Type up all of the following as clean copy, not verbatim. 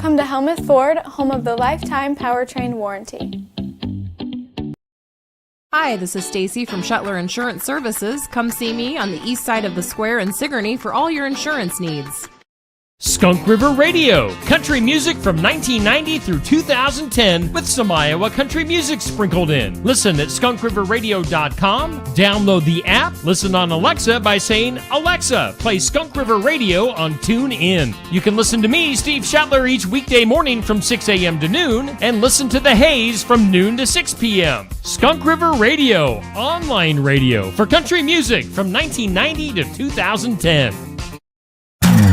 Come to Helmuth Ford, home of the lifetime powertrain warranty. Hi, this is Stacy from Shuttler Insurance Services. Come see me on the east side of the square in Sigourney for all your insurance needs. Skunk River Radio, country music from 1990 through 2010 with some Iowa country music sprinkled in. Listen at skunkriverradio.com, download the app, listen on Alexa by saying, Alexa, play Skunk River Radio on TuneIn. You can listen to me, Steve Shuttler, each weekday morning from 6 a.m. to noon, and listen to The Haze from noon to 6 p.m. Skunk River Radio, online radio for country music from 1990 to 2010.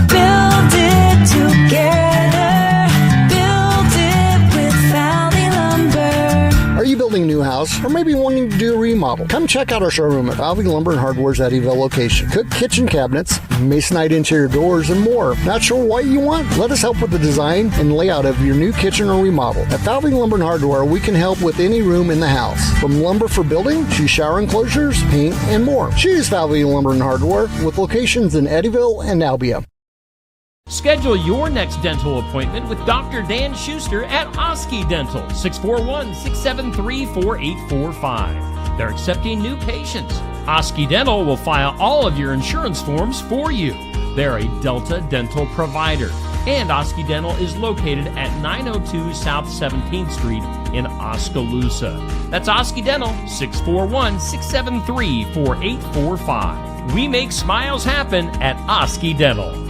Build it together. Build it with Valley Lumber. Are you building a new house or maybe wanting to do a remodel? Come check out our showroom at Valley Lumber and Hardware's Eddyville location. Cook kitchen cabinets, masonite interior doors, and more. Not sure what you want? Let us help with the design and layout of your new kitchen or remodel. At Valley Lumber and Hardware, we can help with any room in the house. From lumber for building to shower enclosures, paint, and more. Choose Valley Lumber and Hardware with locations in Eddyville and Albia. Schedule your next dental appointment with Dr. Dan Schuster at Oski Dental, 641-673-4845. They're accepting new patients. Oski Dental will file all of your insurance forms for you. They're a Delta dental provider. And Oski Dental is located at 902 South 17th Street in Oskaloosa. That's Oski Dental, 641-673-4845. We make smiles happen at Oski Dental.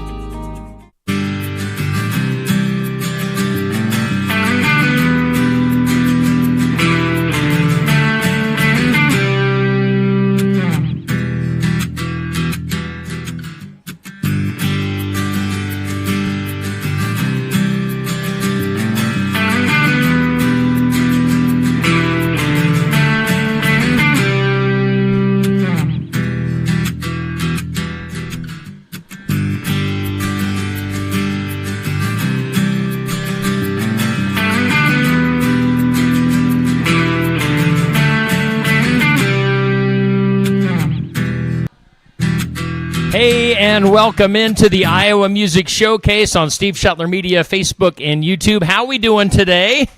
Hey, and welcome into the Iowa Music Showcase on Steve Shuttler Media, Facebook, and YouTube. How we doing today?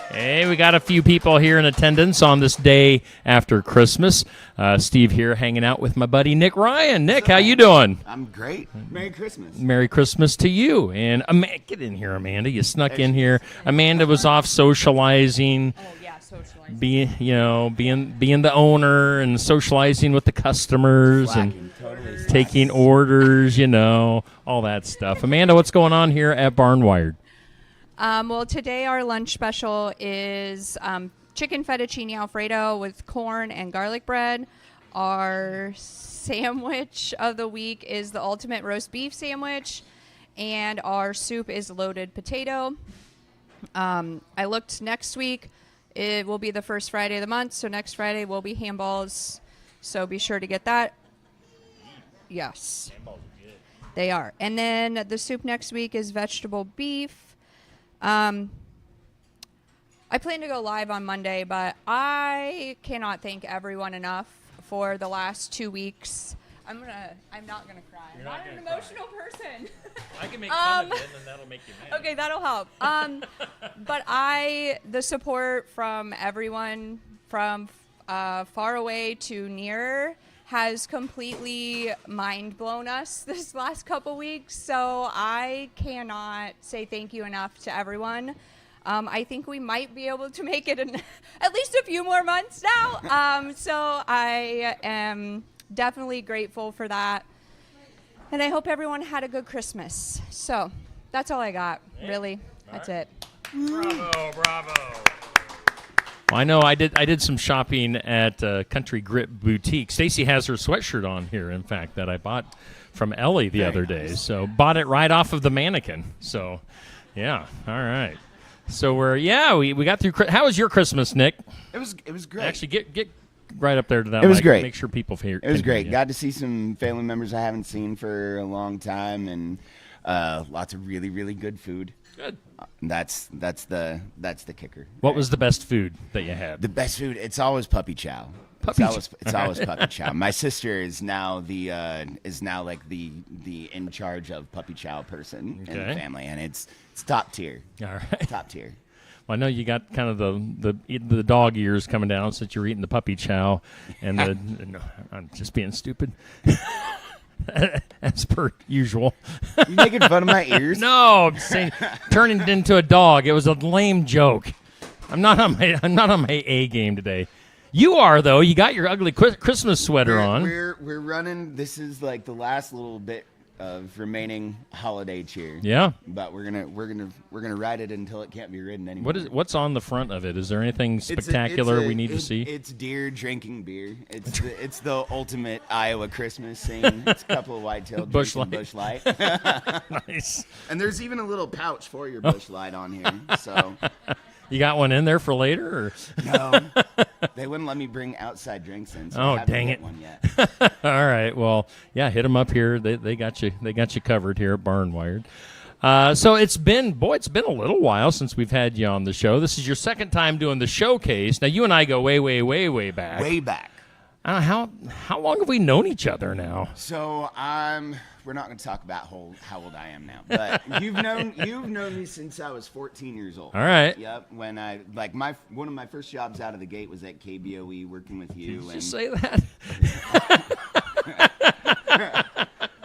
Hey, we got a few people here in attendance on this day after Christmas. Steve here hanging out with my buddy Nick Ryan. Nick, how you doing? I'm great. Merry Christmas. Merry Christmas to you. And get in here, Amanda. You snuck in here. Amanda was off socializing. Oh, yeah, socializing. Being the owner and socializing with the customers and taking orders, all that stuff. Amanda, what's going on here at Barnwired? Well, today our lunch special is chicken fettuccine Alfredo with corn and garlic bread. Our sandwich of the week is the ultimate roast beef sandwich, and our soup is loaded potato. I looked next week. It will be the first Friday of the month, so next Friday will be handballs, so be sure to get that. Yes, they are. And then the soup next week is vegetable beef. I plan to go live on Monday, but I cannot thank everyone enough for the last 2 weeks. I'm not gonna cry. I'm not an emotional person. I can make fun of it, and then that'll make you mad. Okay, that'll help. But the support from everyone from far away to near has completely mind blown us this last couple weeks. So I cannot say thank you enough to everyone. I think we might be able to make it at least a few more months now. So I am definitely grateful for that. And I hope everyone had a good Christmas. So that's all I got, really. That's it. Bravo. Well, I know I did some shopping at Country Grit Boutique. Stacy has her sweatshirt on here, in fact, that I bought from Ellie the other day. So bought it right off of the mannequin. So, yeah, all right. So we got through. How was your Christmas, Nick? It was great. Actually, get right up there to that. It was mic. great. Make sure people hear. It was great. Got to see some family members I haven't seen for a long time, and Lots of really, really good food. Good. That's the kicker. What was the best food that you had? The best food? It's always puppy chow. It's always puppy chow. My sister is now like the in charge of puppy chow person in the family, and it's top tier. All right. Top tier. Well, I know you got kind of the dog ears coming down since you're eating the puppy chow, and no, I'm just being stupid. As per usual. You making fun of my ears? No, I'm saying turning it into a dog. It was a lame joke. I'm not on my A game today. You are though. You got your ugly Christmas sweater on. We're running. This is like the last little bit of remaining holiday cheer. Yeah. But we're gonna ride it until it can't be ridden anymore. What's on the front of it? Is there anything spectacular we need to see? It's deer drinking beer. It's the ultimate Iowa Christmas scene. It's a couple of white-tailed Bush Bush Light. Nice. And there's even a little pouch for your Bush Light on here. So you got one in there for later, or no? They wouldn't let me bring outside drinks in. So I haven't dang hit it! One yet. All right. Well, yeah, hit them up here. They got you. They got you covered here at Barnwired. So it's been a little while since we've had you on the show. This is your second time doing the showcase. Now you and I go way, way, way, way back. Way back. How long have we known each other now? So we're not going to talk about how old I am now, but you've known me since I was 14 years old. All right. Yep. When one of my first jobs out of the gate was at KBOE working with you. Did you just say that?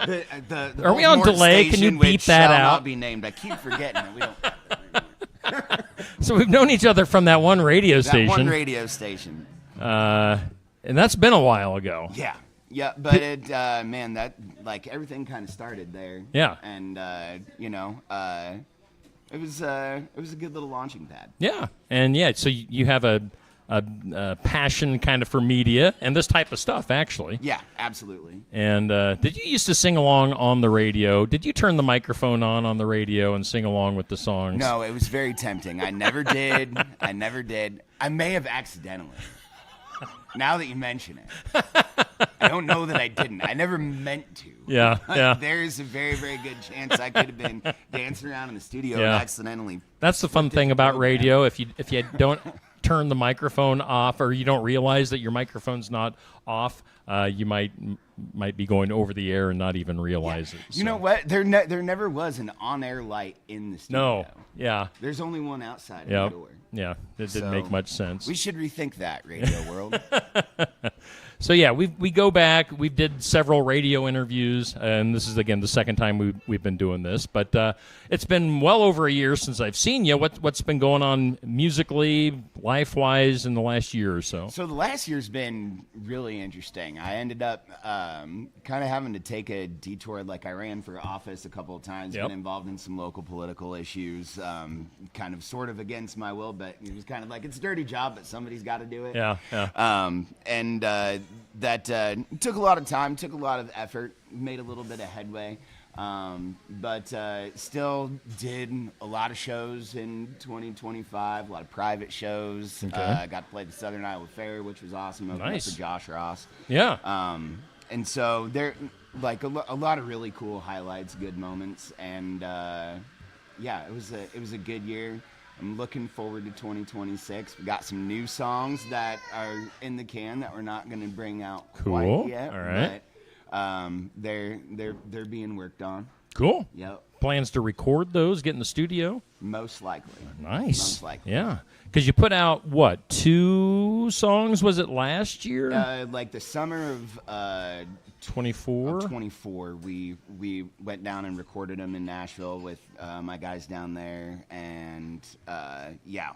The Are we on Baltimore delay? Can you station, beep which that shall out? Not be named. I keep forgetting it. We don't. So we've known each other from that one radio That station. one radio station. And that's been a while ago. Yeah, but that like everything kind of started there. Yeah. And it was a good little launching pad. Yeah, and so you have a passion kind of for media and this type of stuff, actually. Yeah, absolutely. And did you used to sing along on the radio? Did you turn the microphone on the radio and sing along with the songs? No, it was very tempting. I never did. I may have accidentally. Now that you mention it, I don't know that I didn't. I never meant to. Yeah. There's a very, very good chance I could have been dancing around in the studio and accidentally. That's the fun thing about radio. If you don't turn the microphone off, or you don't realize that your microphone's not off, you might be going over the air and not even realize it. You know what? There never was an on-air light in the studio. No. Yeah. There's only one outside the door. Yeah, it didn't make much sense. We should rethink that, radio world. So yeah, we go back. We did several radio interviews, and this is again the second time we've been doing this. But it's been well over a year since I've seen you. What's been going on musically, life-wise, in the last year or so? So the last year's been really interesting. I ended up kind of having to take a detour. Like I ran for office a couple of times, been involved in some local political issues, kind of sort of against my will, but it was kind of like it's a dirty job, but somebody's got to do it. That took a lot of time, took a lot of effort, made a little bit of headway, but still did a lot of shows in 2025, a lot of private shows. Got to play the Southern Iowa Fair, which was awesome. Opened up for Josh Ross. Yeah. And so there, like a lot of really cool highlights, good moments, and it was a good year. I'm looking forward to 2026. We got some new songs that are in the can that we're not going to bring out quite yet. All right. But they're being worked on. Cool. Yep. Plans to record those, get in the studio? Most likely. Nice. Most likely. Yeah. Because you put out, 2 songs, was it last year? Like the summer of 24? 24. We went down and recorded them in Nashville with my guys down there, and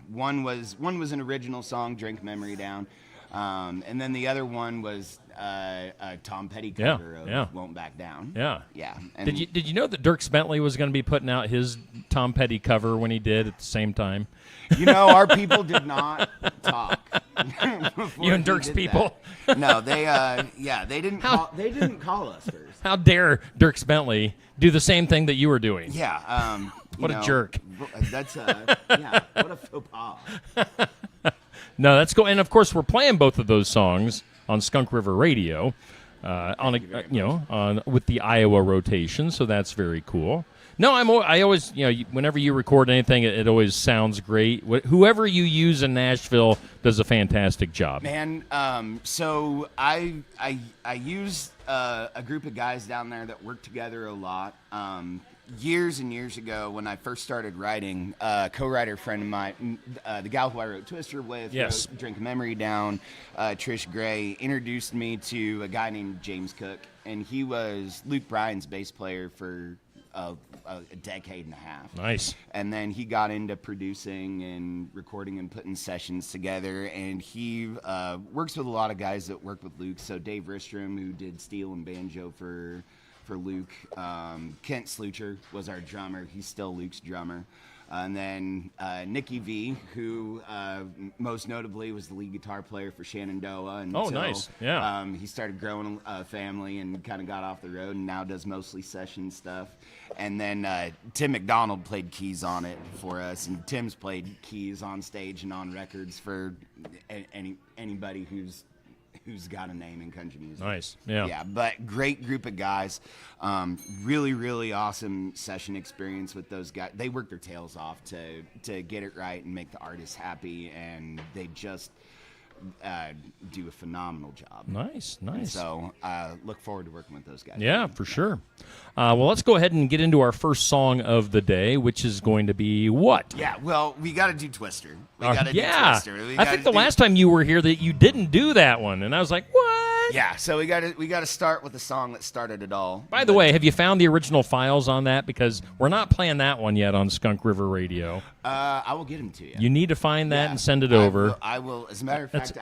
one was an original song, "Drink Memory Down," and then the other one was a Tom Petty cover of "Won't Back Down." Yeah. And Did you know that Dierks Bentley was going to be putting out his Tom Petty cover when he did at the same time? You know, our people did not talk. You and Dirk's people? That. No, they didn't call us first. How dare Dierks Bentley do the same thing that you were doing? Yeah. What a jerk. That's what a faux pas. No, that's cool. And of course, we're playing both of those songs on Skunk River Radio, with the Iowa rotation. So that's very cool. No, I always, whenever you record anything, it always sounds great. Whoever you use in Nashville does a fantastic job. Man, so I use a group of guys down there that work together a lot. Years and years ago, when I first started writing, a co-writer friend of mine, the gal who I wrote Twister with, Yes. wrote Drink Memory Down, Trish Gray, introduced me to a guy named James Cook, and he was Luke Bryan's bass player for a decade and a half. Nice. And then he got into producing and recording and putting sessions together. And he works with a lot of guys that work with Luke. So Dave Ristrom, who did steel and banjo for Luke. Kent Slucher was our drummer. He's still Luke's drummer. And then Nikki V, who most notably was the lead guitar player for Shenandoah. Until, nice. Yeah. he started growing a family and kind of got off the road and now does mostly session stuff. And then Tim McDonald played keys on it for us. And Tim's played keys on stage and on records for anybody who's got a name in country music. Nice. Yeah. Yeah, but great group of guys. Really, really awesome session experience with those guys. They work their tails off to get it right and make the artists happy, and they just do a phenomenal job. Nice. So look forward to working with those guys. Yeah, for sure. Well, let's go ahead and get into our first song of the day, which is going to be what? Yeah, well, we got to do Twister. We got to do Twister. I think the last time you were here that you didn't do that one, and I was like, what? Yeah, so we got to start with the song that started it all. By the way, have you found the original files on that? Because we're not playing that one yet on Skunk River Radio. I will get them to you. You need to find that and send it over. I will. As a matter of fact,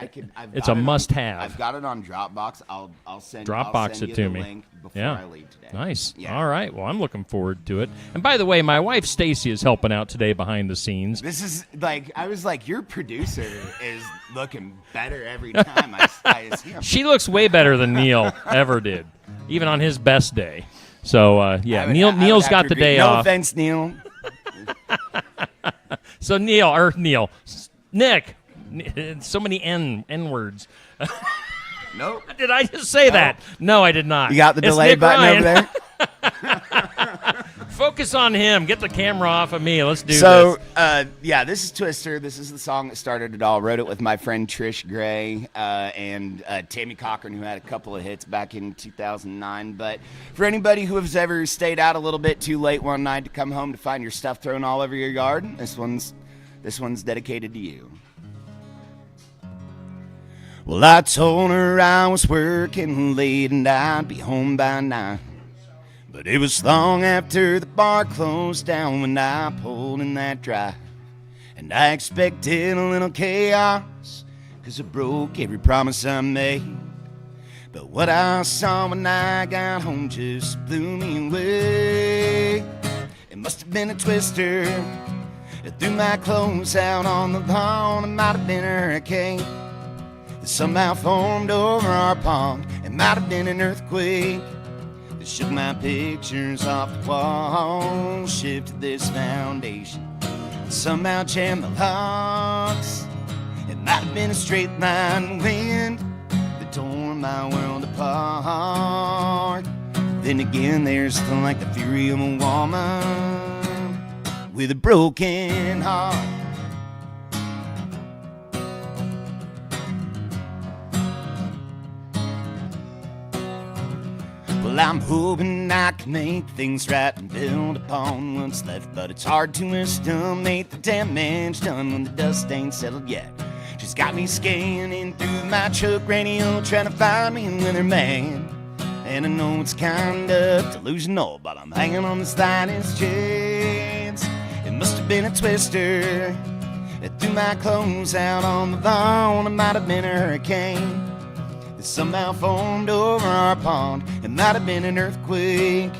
It's a must-have. I've got it on Dropbox. I'll send Dropbox you it to the me. link before I leave today. Nice. Yeah. All right. Well, I'm looking forward to it. And by the way, my wife Stacy is helping out today behind the scenes. This is I was like, your producer is looking better every time I see him. She looks way better than Neil ever did, even on his best day. So Neil's got the day no off. No offense, Neil. So Nick, so many N words. Nope. Did I just say that? No, I did not. You got the It's delay Nick button Ryan. over there? Focus on him. Get the camera off of me. Let's do this. So, this is Twister. This is the song that started it all. Wrote it with my friend Trish Gray and Tammy Cochran, who had a couple of hits back in 2009. But for anybody who has ever stayed out a little bit too late one night to come home to find your stuff thrown all over your yard, this one's dedicated to you. Well, I told her I was working late and I'd be home by 9. But it was long after the bar closed down when I pulled in that drive. And I expected a little chaos, 'cause I broke every promise I made. But what I saw when I got home just blew me away. It must have been a twister. It threw my clothes out on the lawn. It might have been a hurricane that somehow formed over our pond. It might have been an earthquake that shook my pictures off the wall, shifted this foundation, and somehow jammed the locks. It might have been a straight line wind that tore my world apart. Then again, there's still like the fury of a woman with a broken heart. Well, I'm hoping I can make things right and build upon what's left, but it's hard to estimate the damage done when the dust ain't settled yet. She's got me scanning through my truck radio, trying to find me another man. And I know it's kind of delusional, but I'm hanging on the slightest chance. It must have been a twister that threw my clothes out on the lawn. It might have been a hurricane that somehow formed over our pond. It might have been an earthquake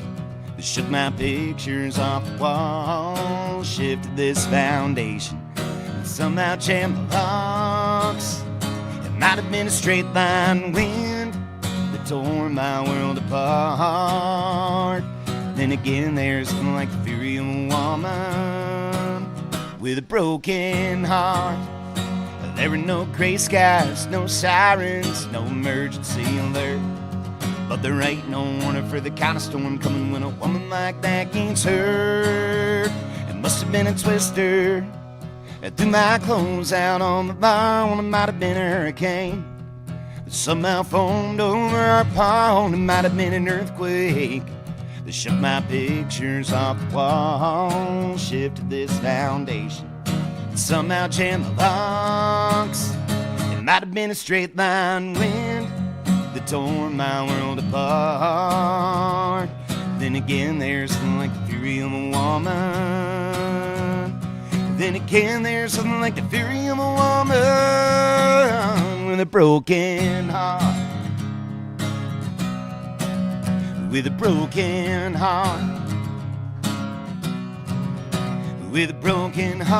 that shook my pictures off the wall, shifted this foundation, and somehow jammed the locks. It might have been a straight line wind that tore my world apart. Then again, there's something like the fury of a woman with a broken heart. There were no gray skies, no sirens, no emergency alert. But there ain't no warning for the kind of storm coming when a woman like that gets hurt. It must have been a twister that threw my clothes out on the lawn. It might have been a hurricane that somehow formed over our pond. It might have been an earthquake that shook my pictures off the wall, shifted this foundation, and somehow jammed the locks. It might have been a straight line wind that tore my world apart. Then again, there's something like the fury of a woman. Then again, there's something like the fury of a woman with a broken heart. With a broken heart. With a broken heart.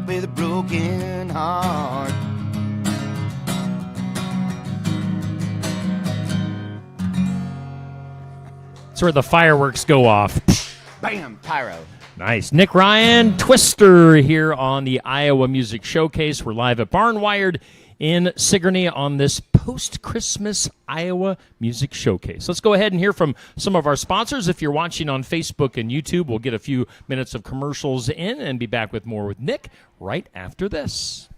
With a broken heart. That's where the fireworks go off. Bam! Pyro. Nice. Nick Ryan, Twister here on the Iowa Music Showcase. We're live at Barnwired in Sigourney on this post-Christmas Iowa Music Showcase. Let's go ahead and hear from some of our sponsors. If you're watching on Facebook and YouTube, we'll get a few minutes of commercials in and be back with more with Nick right after this.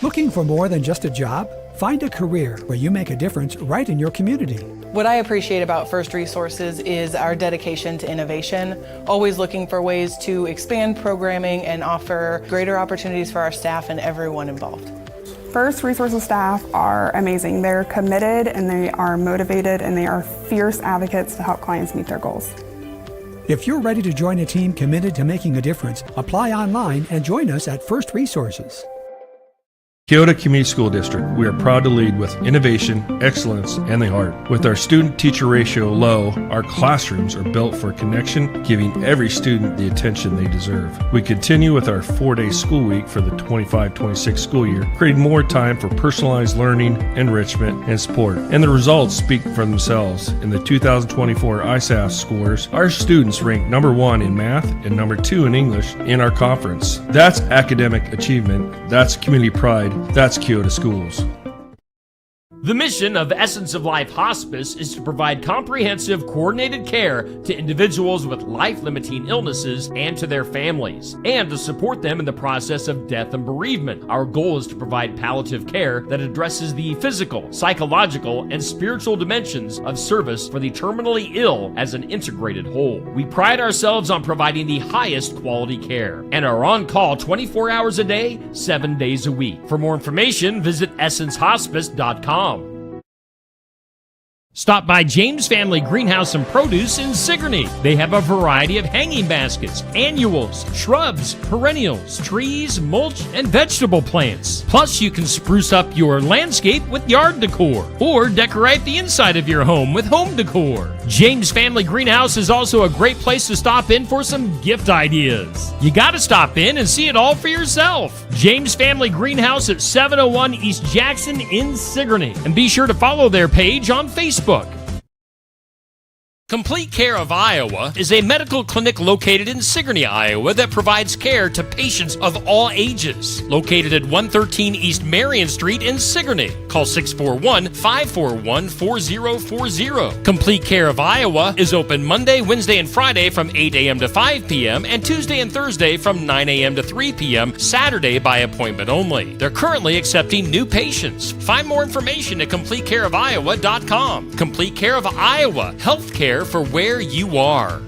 Looking for more than just a job? Find a career where you make a difference right in your community. What I appreciate about First Resources is our dedication to innovation, always looking for ways to expand programming and offer greater opportunities for our staff and everyone involved. First Resources staff are amazing. They're committed and they are motivated and they are fierce advocates to help clients meet their goals. If you're ready to join a team committed to making a difference, apply online and join us at First Resources. Keota Community School District, we are proud to lead with innovation, excellence, and the heart. With our student-teacher ratio low, our classrooms are built for connection, giving every student the attention they deserve. We continue with our 4-day school week for the 25-26 school year, creating more time for personalized learning, enrichment, and support. And the results speak for themselves. In the 2024 ISAF scores, our students ranked number 1 in math and number 2 in English in our conference. That's academic achievement. That's community pride. That's Keota Schools. The mission of Essence of Life Hospice is to provide comprehensive, coordinated care to individuals with life-limiting illnesses and to their families, and to support them in the process of death and bereavement. Our goal is to provide palliative care that addresses the physical, psychological, and spiritual dimensions of service for the terminally ill as an integrated whole. We pride ourselves on providing the highest quality care and are on call 24 hours a day, 7 days a week. For more information, visit essencehospice.com. Stop by James Family Greenhouse and Produce in Sigourney. They have a variety of hanging baskets, annuals, shrubs, perennials, trees, mulch, and vegetable plants. Plus, you can spruce up your landscape with yard decor or decorate the inside of your home with home decor. James Family Greenhouse is also a great place to stop in for some gift ideas. You gotta stop in and see it all for yourself. James Family Greenhouse at 701 East Jackson in Sigourney. And be sure to follow their page on Facebook. Complete Care of Iowa is a medical clinic located in Sigourney, Iowa that provides care to patients of all ages. Located at 113 East Marion Street in Sigourney. Call 641-541-4040. Complete Care of Iowa is open Monday, Wednesday, and Friday from 8 a.m. to 5 p.m. and Tuesday and Thursday from 9 a.m. to 3 p.m. Saturday by appointment only. They're currently accepting new patients. Find more information at CompleteCareOfIowa.com. Complete Care of Iowa. Healthcare for where you are.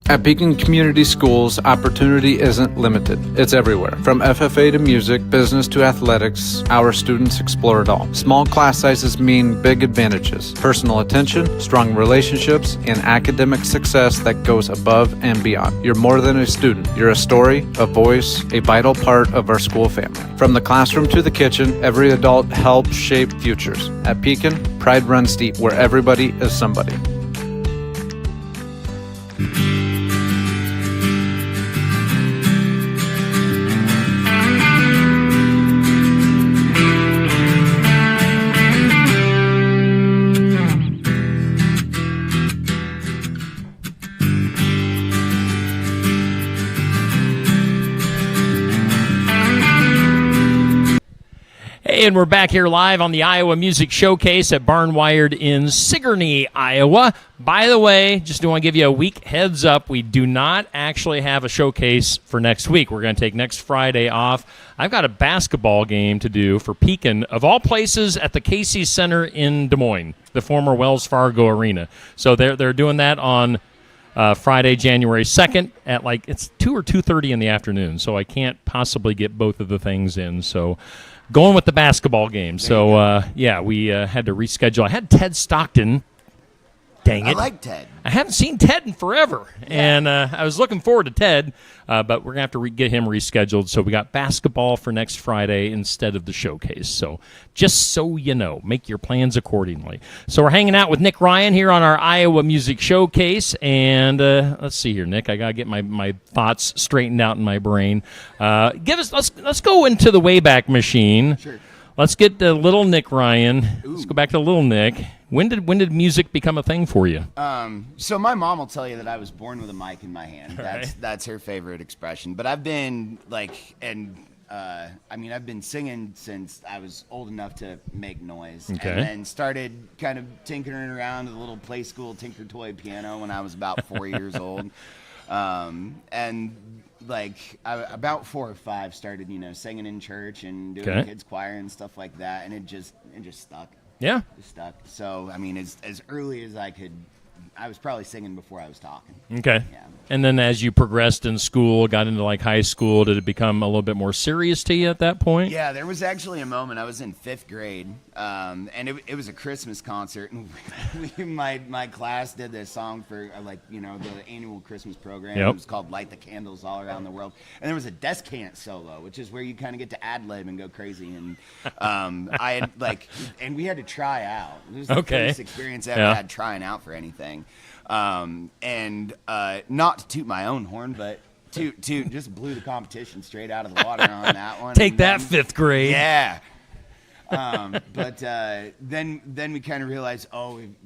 At Beacon Community Schools, opportunity isn't limited. It's everywhere. From FFA to music, business to athletics, our students explore it all. Small class sizes mean big advantages. Personal attention, strong relationships, and academic success that goes above and beyond. You're more than a student. You're a story, a voice, a vital part of our school family. From the classroom to the kitchen, every adult helps shape futures. At Beacon, pride runs deep, where everybody is somebody. And we're back here live on the Iowa Music Showcase at Barnwired in Sigourney, Iowa. By the way, just want to give you a week heads up. We do not actually have a showcase for next week. We're going to take next Friday off. I've got a basketball game to do for Pekin, of all places, at the Casey's Center in Des Moines, the former Wells Fargo Arena. So they're doing that on Friday, January 2nd at it's 2 or 2:30 in the afternoon. So I can't possibly get both of the things in. So going with the basketball game. So, we had to reschedule. I had Ted Stockton. Dang it. I like Ted. I haven't seen Ted in forever. Yeah. And I was looking forward to Ted, but we're going to have to get him rescheduled. So we got basketball for next Friday instead of the showcase. So just so you know, make your plans accordingly. So we're hanging out with Nick Ryan here on our Iowa Music Showcase. And let's see here, Nick. I got to get my thoughts straightened out in my brain. Let's go into the Wayback Machine. Sure. Let's get the little Nick Ryan. Ooh. Let's go back to little Nick. When did music become a thing for you? So my mom will tell you that I was born with a mic in my hand. Right. That's her favorite expression. But I've been I've been singing since I was old enough to make noise. Okay. And then started kind of tinkering around with a little play school tinker toy piano when I was about 4 years old. About 4 or 5 started, singing in church and doing kids choir and stuff like that, and it just stuck. Yeah. It stuck. So, as early as I could, I was probably singing before I was talking. Okay. Yeah. And then as you progressed in school, got into high school, did it become a little bit more serious to you at that point? Yeah, there was actually a moment. I was in 5th grade, and it was a Christmas concert, and my class did this song for the annual Christmas program. Yep. It was called "Light the Candles All Around the World," and there was a descant solo, which is where you kind of get to ad lib and go crazy. And I had and we had to try out. It was the first experience I ever had trying out for anything. Not to toot my own horn, but to just blew the competition straight out of the water on that one. Take that, 5th grade. Yeah. But then we kind of realized,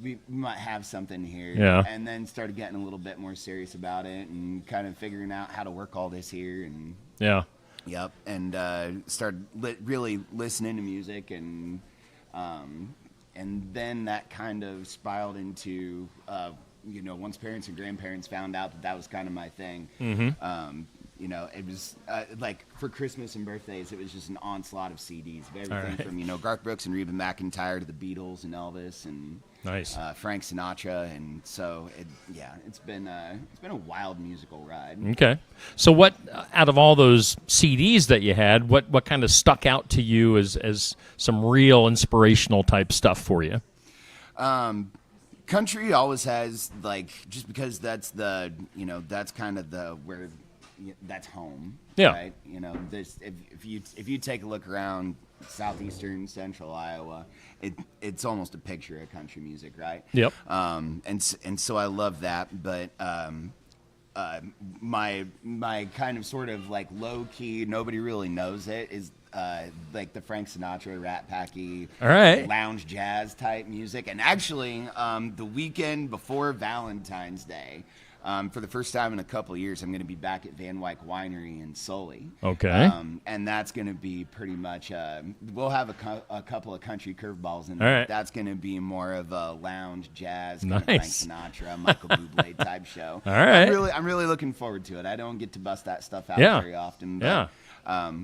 we might have something here. Yeah. And then started getting a little bit more serious about it and kind of figuring out how to work all this here. And yeah. Yep. And started really listening to music, and then that kind of spiraled into once parents and grandparents found out that was kind of my thing. Mm-hmm. It was for Christmas and birthdays, it was just an onslaught of CDs of everything from Garth Brooks and Reba McEntire to the Beatles and Elvis and nice Frank Sinatra, and so it's been a wild musical ride. Okay, so what out of all those CDs that you had, what kind of stuck out to you as some real inspirational type stuff for you? Country always has just because that's the that's kind of the where that's home. Yeah. Right. If you take a look around southeastern central Iowa, it's almost a picture of country music, right? Yep. And so I love that, but my kind of sort of low key, nobody really knows it is the Frank Sinatra, Rat Packy, lounge jazz type music. And actually, the weekend before Valentine's Day, for the first time in a couple of years, I'm going to be back at Van Wyck Winery in Sully. Okay. And that's going to be pretty much, we'll have a couple of country curveballs in there. there. Right. That's going to be more of a lounge jazz, nice. Frank Sinatra, Michael Bublé type show. All right. I'm really looking forward to it. I don't get to bust that stuff out very often. But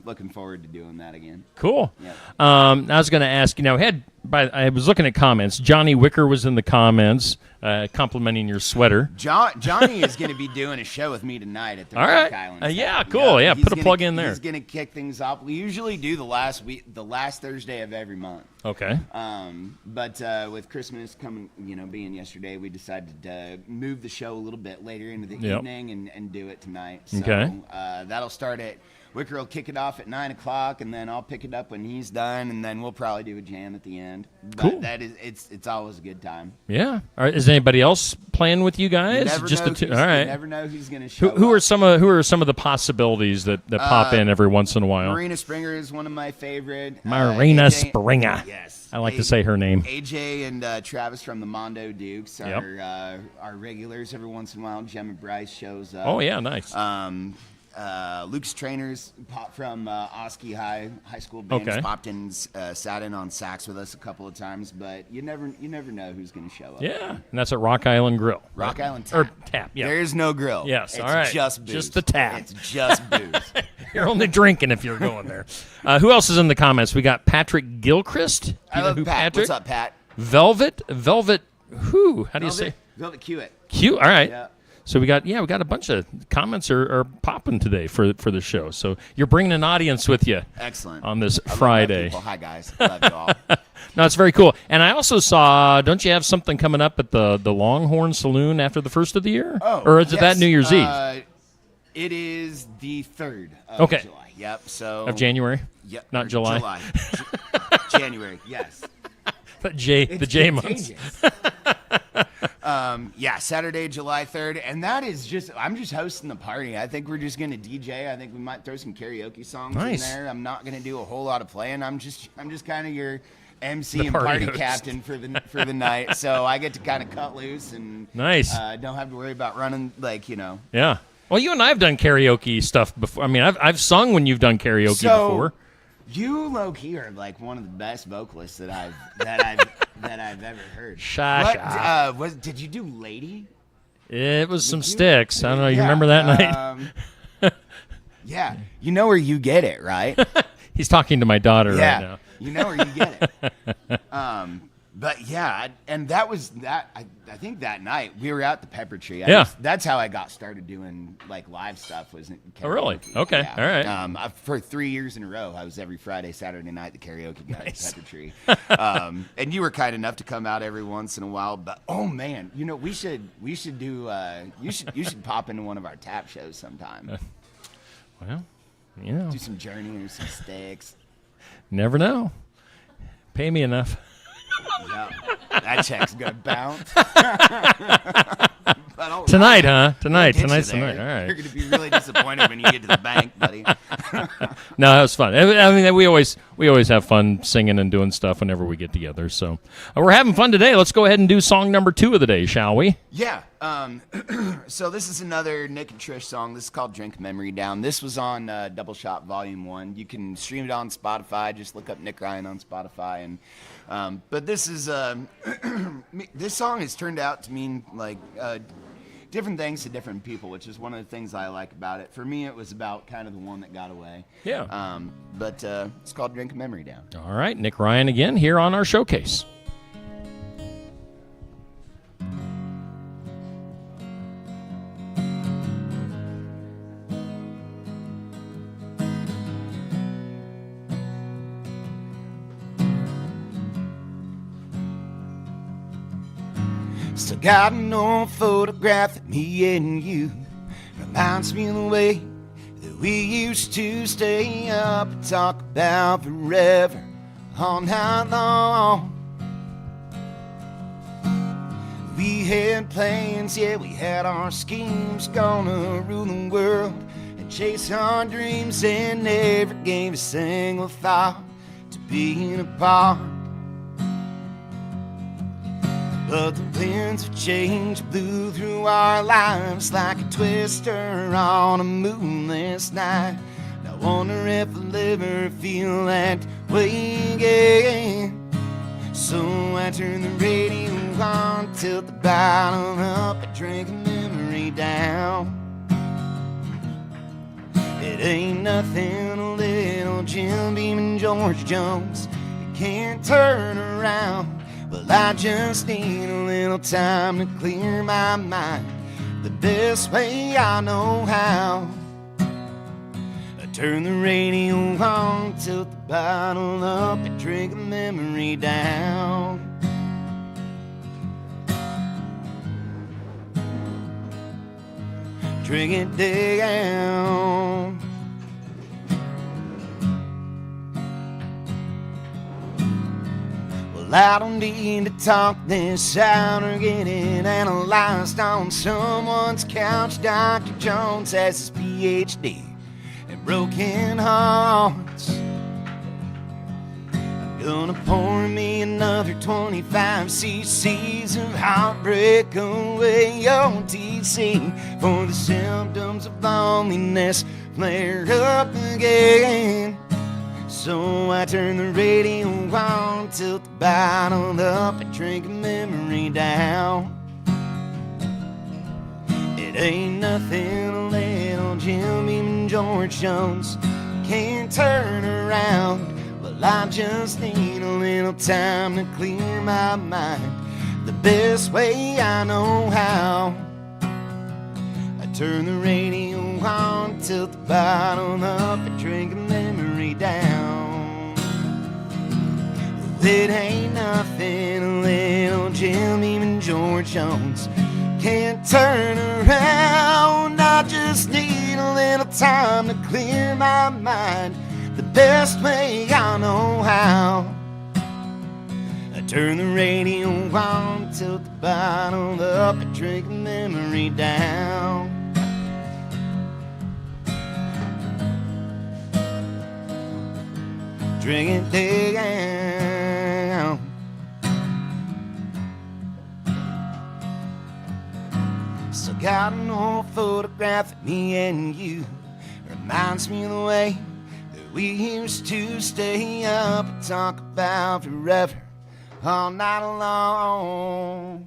looking forward to doing that again. Cool. Yep. I was going to ask, I was looking at comments. Johnny Wicker was in the comments complimenting your sweater. Johnny is going to be doing a show with me tonight at the Rock Island. Yeah, cool. Yeah, put a plug in there. He's going to kick things off. We usually do the last Thursday of every month. Okay. But with Christmas being yesterday, we decided to move the show a little bit later into the evening and do it tonight. So, that'll start at Wicker will kick it off at 9 o'clock, and then I'll pick it up when he's done, and then we'll probably do a jam at the end. But cool. It's always a good time. Yeah. Is anybody else playing with you guys? You never know who's going to show up. Who are some of the possibilities that pop in every once in a while? Marina Springer is one of my favorite. Marina Springer. Yes. I like to say her name. AJ and Travis from the Mondo Dukes are regulars every once in a while. Gemma Bryce shows up. Oh, yeah, nice. Luke's trainers from Oski High School band popped in, sat in on sax with us a couple of times, but you never know who's going to show up. Yeah, and that's at Rock Island Grill. Rock Island Tap. Tap. Or Tap, yeah. There's no grill. Yes, it's all right. just booze. Just the tap. It's just booze. You're only drinking if you're going there. Who else is in the comments? We got Patrick Gilchrist. I love Pat. Patrick? What's up, Pat? Velvet, who? How do you say? Velvet Hewitt. Cute. All right. Yeah. So we got a bunch of comments are popping today for the show. So you're bringing an audience with you. Excellent. On this I Friday. Love Hi guys. Love you all. No, it's very cool. And I also saw. Don't you have something coming up at the Longhorn Saloon after the first of the year? Oh, or is it yes. that New Year's Eve? It is the 3rd of July. Yep. So of January. Yep. Not July. July. January. Yes. But the J months. Saturday, July 3rd, and that is I'm just hosting the party. I think we're just gonna DJ. I think we might throw some karaoke songs in there. I'm not gonna do a whole lot of playing. I'm just kind of your MC and party captain for the night. So I get to kind of cut loose and don't have to worry about running Yeah. Well, you and I have done karaoke stuff before. I mean, I've sung when you've done karaoke before. You low key are like one of the best vocalists that I've ever heard. Did you do Lady? It was some sticks. I don't know. You remember that night? Yeah. You know where you get it, right? He's talking to my daughter right now. You know where you get it. But yeah, and that was that. I think that night we were at the Pepper Tree. That's how I got started doing like live stuff. Was karaoke. Oh, really? Okay, all right. For 3 years in a row, I was every Friday, Saturday night the karaoke guy at the Pepper Tree. And you were kind enough to come out every once in a while. But oh man, we should do. You should pop into one of our tap shows sometime. Well, do some Journey or some Sticks. Never know. Pay me enough. Yeah, that check's gonna bounce. Tonight, huh? Tonight's the night. All right. You're gonna be really disappointed when you get to the bank, buddy. No, it was fun. I mean, we always have fun singing and doing stuff whenever we get together. So we're having fun today. Let's go ahead and do song number 2 of the day, shall we? Yeah. So this is another Nick and Trish song. This is called "Drink Memory Down." This was on Double Shot Volume 1. You can stream it on Spotify. Just look up Nick Ryan on Spotify. And but this is this song has turned out to mean like different things to different people, which is one of the things I like about it. For me, it was about kind of the one that got away. Yeah. But it's called "Drink Memory Down." All right, Nick Ryan again here on our showcase. Still got an old photograph of me and you. Reminds me of the way that we used to stay up and talk about forever all night long. We had plans, yeah, we had our schemes, gonna rule the world and chase our dreams, and never gave a single thought to being apart. But the winds of change blew through our lives like a twister on a moonless night. I wonder if I'll ever feel that way again. So I turned the radio on, tilt the bottle up, and drank a memory down. It ain't nothing a little Jim Beam and George Jones, you can't turn around. Well, I just need a little time to clear my mind the best way I know how. I turn the radio on, tilt the bottle up, and drink a memory down. Drink it down. I don't need to talk this out or get it analyzed on someone's couch. Dr. Jones has his PhD in broken hearts. I'm gonna pour me another 25 cc's of heartbreak away OTC for the symptoms of loneliness flare up again. So I turn the radio on, tilt the bottle up, and drink a memory down. It ain't nothing a little Jimmy and George Jones can't turn around. Well, I just need a little time to clear my mind the best way I know how. I turn the radio on, tilt the bottle up, and drink a memory down. It ain't nothing a little Jimmy and George Jones can't turn around. I just need a little time to clear my mind the best way I know how. I turn the radio on, tilt the bottle up, and drink a memory down. Drink it down. Still got an old photograph of me and you. Reminds me of the way that we used to stay up and talk about forever all night long.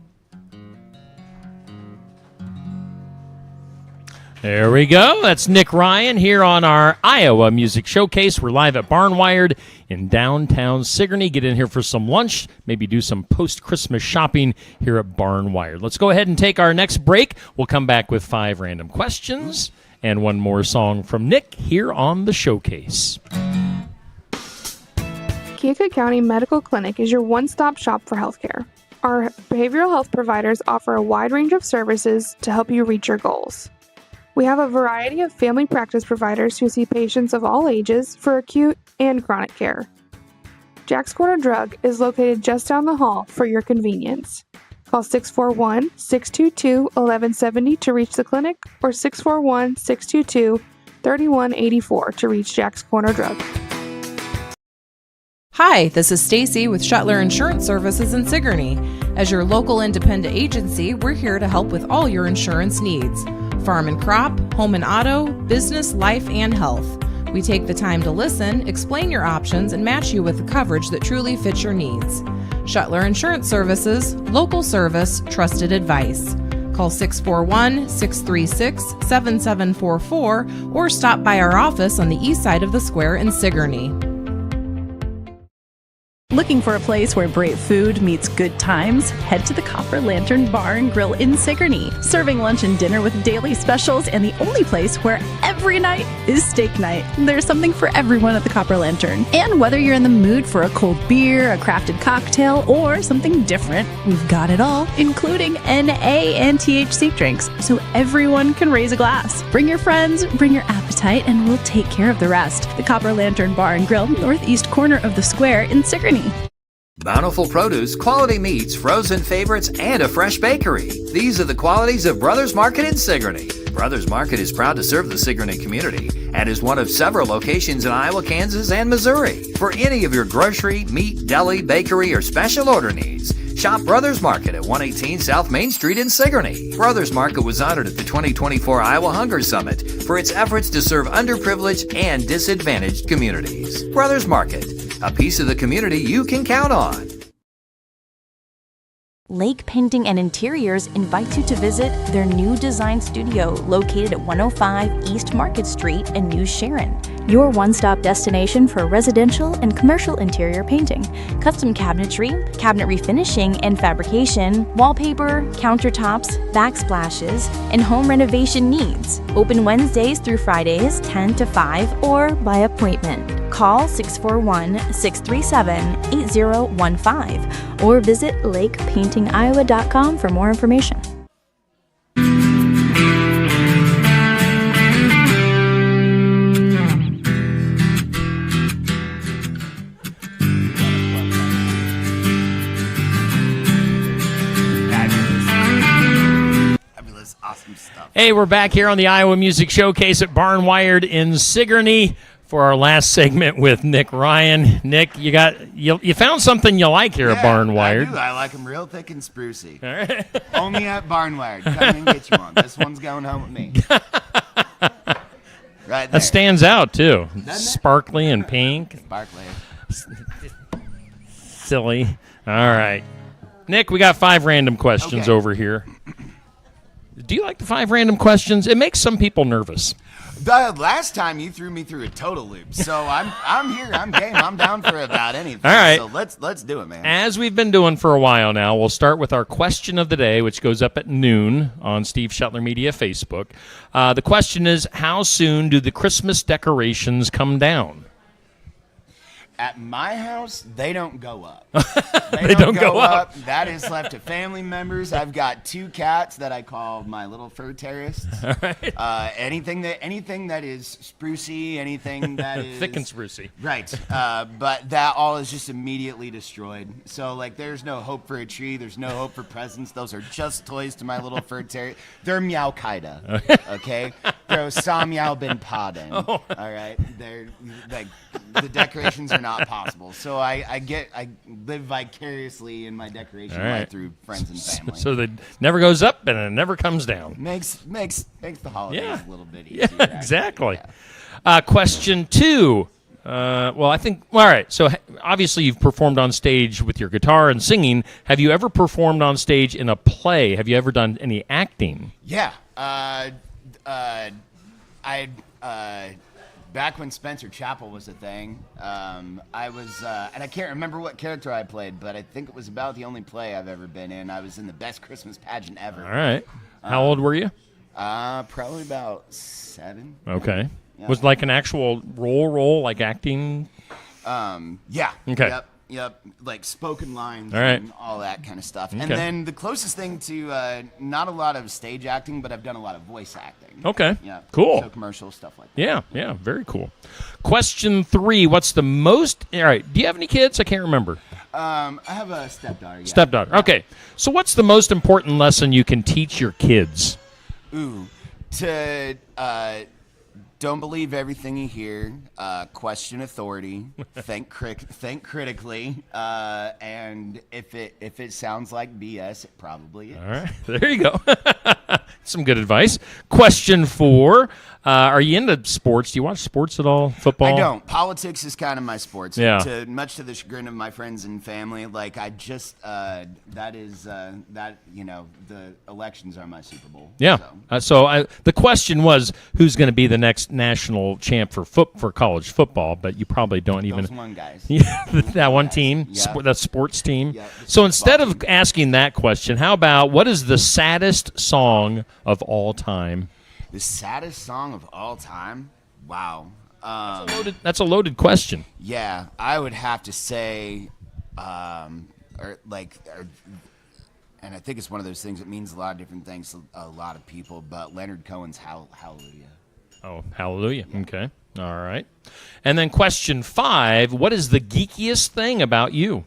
There we go. That's Nick Ryan here on our Iowa Music Showcase. We're live at Barnwired in downtown Sigourney. Get in here for some lunch, maybe do some post-Christmas shopping here at Barnwired. Let's go ahead and take our next break. We'll come back with 5 random questions and one more song from Nick here on the Showcase. Keokuk County Medical Clinic is your one-stop shop for healthcare. Our behavioral health providers offer a wide range of services to help you reach your goals. We have a variety of family practice providers who see patients of all ages for acute and chronic care. Jack's Corner Drug is located just down the hall for your convenience. Call 641-622-1170 to reach the clinic or 641-622-3184 to reach Jack's Corner Drug. Hi, this is Stacy with Shuttler Insurance Services in Sigourney. As your local independent agency, we're here to help with all your insurance needs. Farm and crop, home and auto, business, life, and health. We take the time to listen, explain your options, and match you with the coverage that truly fits your needs. Shuttler Insurance Services, local service, trusted advice. Call 641-636-7744 or stop by our office on the east side of the square in Sigourney. Looking for a place where great food meets good times? Head to the Copper Lantern Bar and Grill in Sigourney. Serving lunch and dinner with daily specials and the only place where every night is steak night. There's something for everyone at the Copper Lantern. And whether you're in the mood for a cold beer, a crafted cocktail, or something different, we've got it all, including NA and THC drinks, so everyone can raise a glass. Bring your friends, bring your appetite, and we'll take care of the rest. The Copper Lantern Bar and Grill, northeast corner of the square in Sigourney. Bountiful produce, quality meats, frozen favorites, and a fresh bakery. These are the qualities of Brothers Market in Sigourney. Brothers Market is proud to serve the Sigourney community and is one of several locations in Iowa, Kansas, and Missouri. For any of your grocery, meat, deli, bakery, or special order needs, shop Brothers Market at 118 South Main Street in Sigourney. Brothers Market was honored at the 2024 Iowa Hunger Summit for its efforts to serve underprivileged and disadvantaged communities. Brothers Market, a piece of the community you can count on. Lake Painting and Interiors invites you to visit their new design studio located at 105 East Market Street in New Sharon. Your one-stop destination for residential and commercial interior painting, custom cabinetry, cabinet refinishing and fabrication, wallpaper, countertops, backsplashes, and home renovation needs. Open Wednesdays through Fridays 10 to 5 or by appointment. Call 641-637-8015 or visit lakepaintingiowa.com for more information. Awesome stuff. Hey, we're back here on the Iowa Music Showcase at Barnwired in Sigourney for our last segment with Nick Ryan. Nick, you found something you like here at Barnwired. I do. I like them real thick and sprucey. All right. Only at Barnwired. Come and get you one. This one's going home with me. Right there. That stands out, too. Doesn't it? Sparkly and pink. Sparkly. Silly. All right. Nick, we got 5 random questions over here. Do you like the 5 random questions? It makes some people nervous. The last time you threw me through a total loop, so I'm here, I'm game, I'm down for about anything. All right. So let's do it, man. As we've been doing for a while now, we'll start with our question of the day, which goes up at noon on Steve Shetler Media Facebook. The question is, how soon do the Christmas decorations come down? At my house, they don't go up. They don't go up. That is left to family members. I've got 2 cats that I call my little fur terrorists. All right. Anything that is sprucey, anything that is thick and sprucey. Right. But that all is just immediately destroyed. So like, there's no hope for a tree. There's no hope for presents. Those are just toys to my little fur terrier. They're Meow Qaeda. Okay. They're Osam Meow bin Laden. All right. They're like, the decorations are not possible. So I live vicariously in my decoration life through friends and family. So it never goes up and it never comes down. Makes the holidays a little bit easier. Yeah, exactly. Question 2. All right. So obviously you've performed on stage with your guitar and singing. Have you ever performed on stage in a play? Have you ever done any acting? Yeah. Back when Spencer Chapel was a thing, I was, and I can't remember what character I played, but I think it was about the only play I've ever been in. I was in the best Christmas pageant ever. All right. How old were you? Probably about 7. Okay. Yeah. Was it like an actual role, like acting? Yeah. Okay. Yep. Like spoken lines all right. and all that kind of stuff. Okay. And then the closest thing to not a lot of stage acting, but I've done a lot of voice acting. Okay. Yeah. Cool. So commercial stuff like that. Yeah. Very cool. Question 3. What's the most... All right. Do you have any kids? I can't remember. I have a stepdaughter. Yeah. Stepdaughter. Okay. So what's the most important lesson you can teach your kids? To don't believe everything you hear. Question authority. Think critically. And if it sounds like BS, it probably is. All right. There you go. Some good advice. Question 4. Are you into sports? Do you watch sports at all? Football? I don't. Politics is kind of my sports. Yeah. Much to the chagrin of my friends and family. Like I just the elections are my Super Bowl. Yeah. So the question was, who's going to be the next national champ for college football? But you probably don't even. Those one guys. Yeah, that one team, that sports team. Yeah, so instead of asking that question, how about what is the saddest song of all time? The saddest song of all time? Wow. That's a loaded question. Yeah, I would have to say, and I think it's one of those things that means a lot of different things to a lot of people, but Leonard Cohen's Hallelujah. Oh, Hallelujah. Yeah. Okay. All right. And then question 5, what is the geekiest thing about you?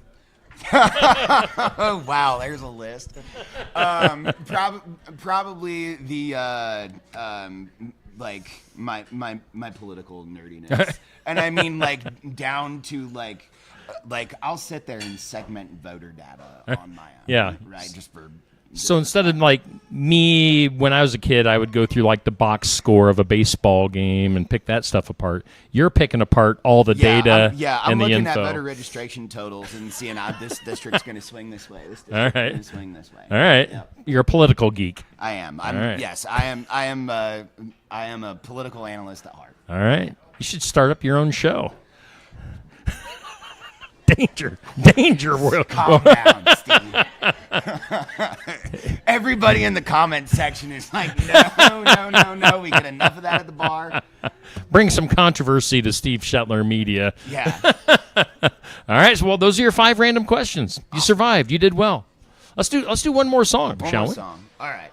Oh, wow, there's a list. Probably the like my political nerdiness, and I mean like down to like I'll sit there and segment voter data on my own. Yeah. Right. Just for. So instead of like me, when I was a kid, I would go through like the box score of a baseball game and pick that stuff apart. You're picking apart all the data I'm and the looking info. at voter registration totals and seeing this district's going to swing this way. This All district's right. going to swing this way. All right. Yep. You're a political geek. I am. All right. Yes, I am. I am a political analyst at heart. All right. You should start up your own show. Danger, World. Calm down, Steve. Everybody in the comment section is like, no. We get enough of that at the bar. Bring some controversy to Steve Shetler Media. Yeah. All right. So, well, those are your 5 random questions. You survived. You did well. Let's do one more song, shall we? One more song. All right.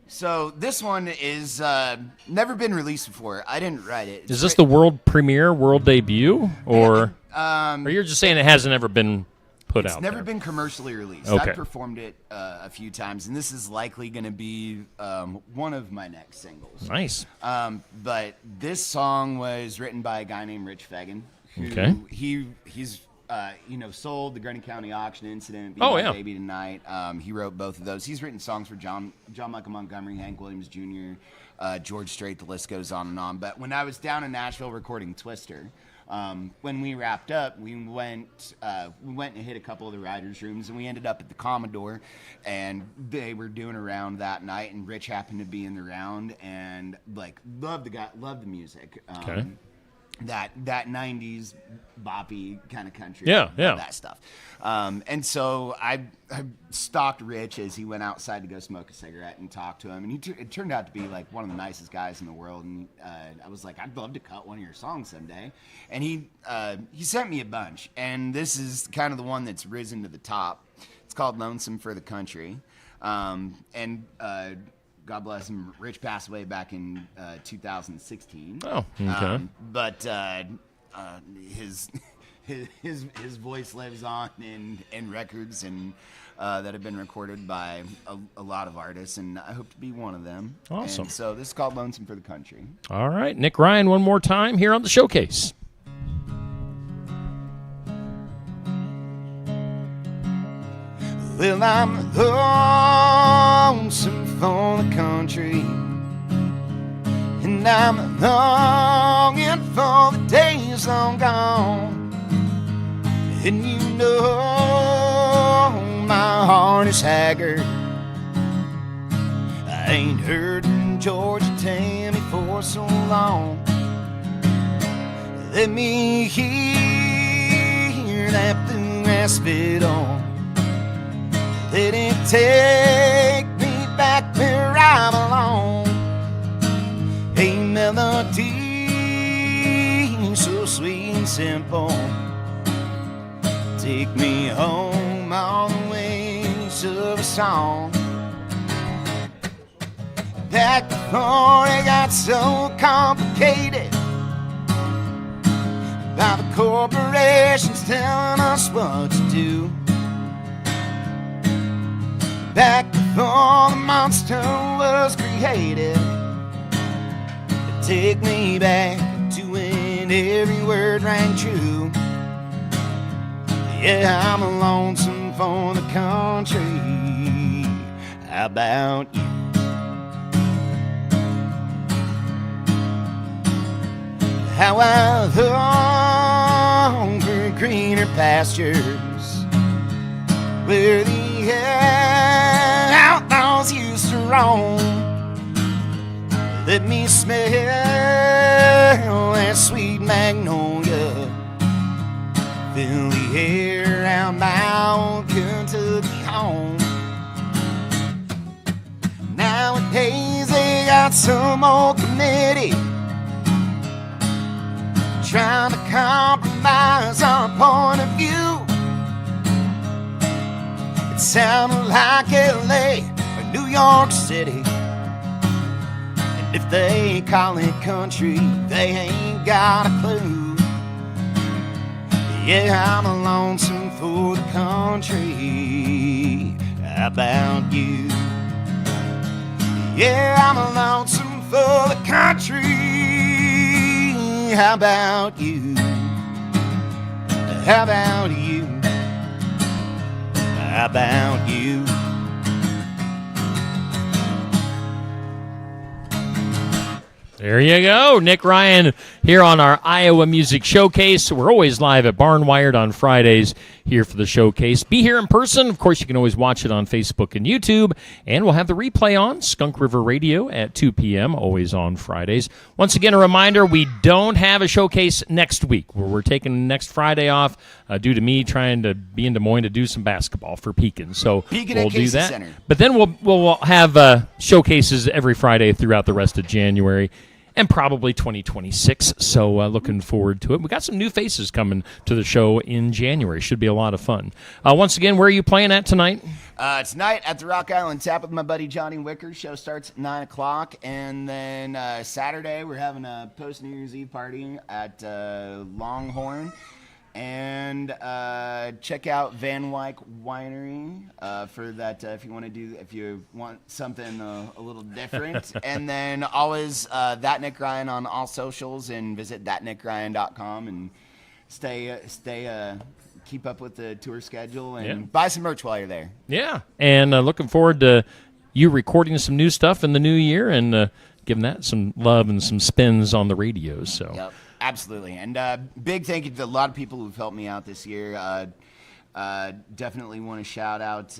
So this one is never been released before. I didn't write it. Is this the world premiere, world debut, or you're just saying it hasn't ever been put out? It's never been commercially released. Okay. I've performed it a few times, and this is likely going to be one of my next singles. Nice. But this song was written by a guy named Rich Fagan. Okay. He's Sold, the Grundy County Auction Incident, Be Oh, My yeah. Baby Tonight. He wrote both of those. He's written songs for John Michael Montgomery, Hank Williams Jr., George Strait, the list goes on and on. But when I was down in Nashville recording Twister, when we wrapped up, we went and hit a couple of the writers' rooms, and we ended up at the Commodore, and they were doing a round that night, and Rich happened to be in the round, and loved the music. Okay. That 90s boppy kind of country. Yeah. That stuff. And so I stalked Rich as he went outside to go smoke a cigarette and talk to him. And it turned out to be one of the nicest guys in the world. And I was like, I'd love to cut one of your songs someday. And he sent me a bunch. And this is kind of the one that's risen to the top. It's called Lonesome for the Country. God bless him, Rich passed away back in 2016. Oh, okay. But his voice lives on in records and that have been recorded by a lot of artists, and I hope to be one of them. Awesome. And so this is called Lonesome for the Country. All right, Nick Ryan, one more time here on the Showcase. Well, I'm lonesome for the country, and I'm longing for the days long gone. And you know my heart is haggard. I ain't heard Georgia Tammy for so long. Let me hear that blue grass fiddle. Let it take me back where I belong. A melody so sweet and simple. Take me home on the wings of a song. Back before it got so complicated by the corporations telling us what to do. Back before the monster was created, take me back to when every word rang true. Yeah, I'm lonesome for the country. How about you? How I long for greener pastures where the outlaws used to roam. Let me smell that sweet magnolia, fill the air around my old Kentucky home. Nowadays they got some old committee trying to compromise our point of view. It sounded like LA or New York City, and if they call it country, they ain't got a clue. Yeah, I'm lonesome for the country. How about you? Yeah, I'm lonesome for the country. How about you? How about you? How about you? There you go. Nick Ryan here on our Iowa Music Showcase. We're always live at Barnwired on Fridays here for the showcase. Be here in person. Of course, you can always watch it on Facebook and YouTube. And we'll have the replay on Skunk River Radio at 2 p.m., always on Fridays. Once again, a reminder, we don't have a showcase next week. We're taking next Friday off due to me trying to be in Des Moines to do some basketball for Pekin. So we'll do that. Center. But then we'll have showcases every Friday throughout the rest of January. And probably 2026, so looking forward to it. We got some new faces coming to the show in January. Should be a lot of fun. Once again, where are you playing at tonight? Tonight at the Rock Island Tap with my buddy Johnny Wicker. Show starts at 9 o'clock. And then Saturday, we're having a post-New Year's Eve party at Longhorn. And check out Van Wyck Winery for that if you want something a little different. And then always That Nick Ryan on all socials, and visit thatnickryan.com and stay keep up with the tour schedule and buy some merch while you're there. Yeah, and looking forward to you recording some new stuff in the new year and giving that some love and some spins on the radio. So. Yep, absolutely. And big thank you to a lot of people who've helped me out this year. Definitely want to shout out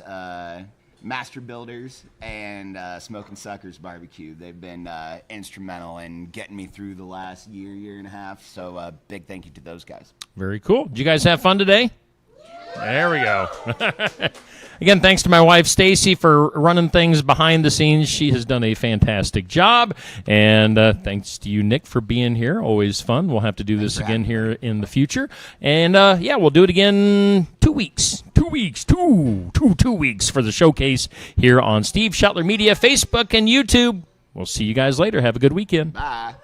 Master Builders and Smoking Suckers Barbecue. They've been instrumental in getting me through the last year and a half. So big thank you to those guys. Very cool. Did you guys have fun today? There we go. Again, thanks to my wife, Stacy, for running things behind the scenes. She has done a fantastic job. And thanks to you, Nick, for being here. Always fun. We'll have to do this again here in the future. And, we'll do it again 2 weeks. 2 weeks. 2 weeks for the showcase here on Steve Schottler Media, Facebook, and YouTube. We'll see you guys later. Have a good weekend. Bye.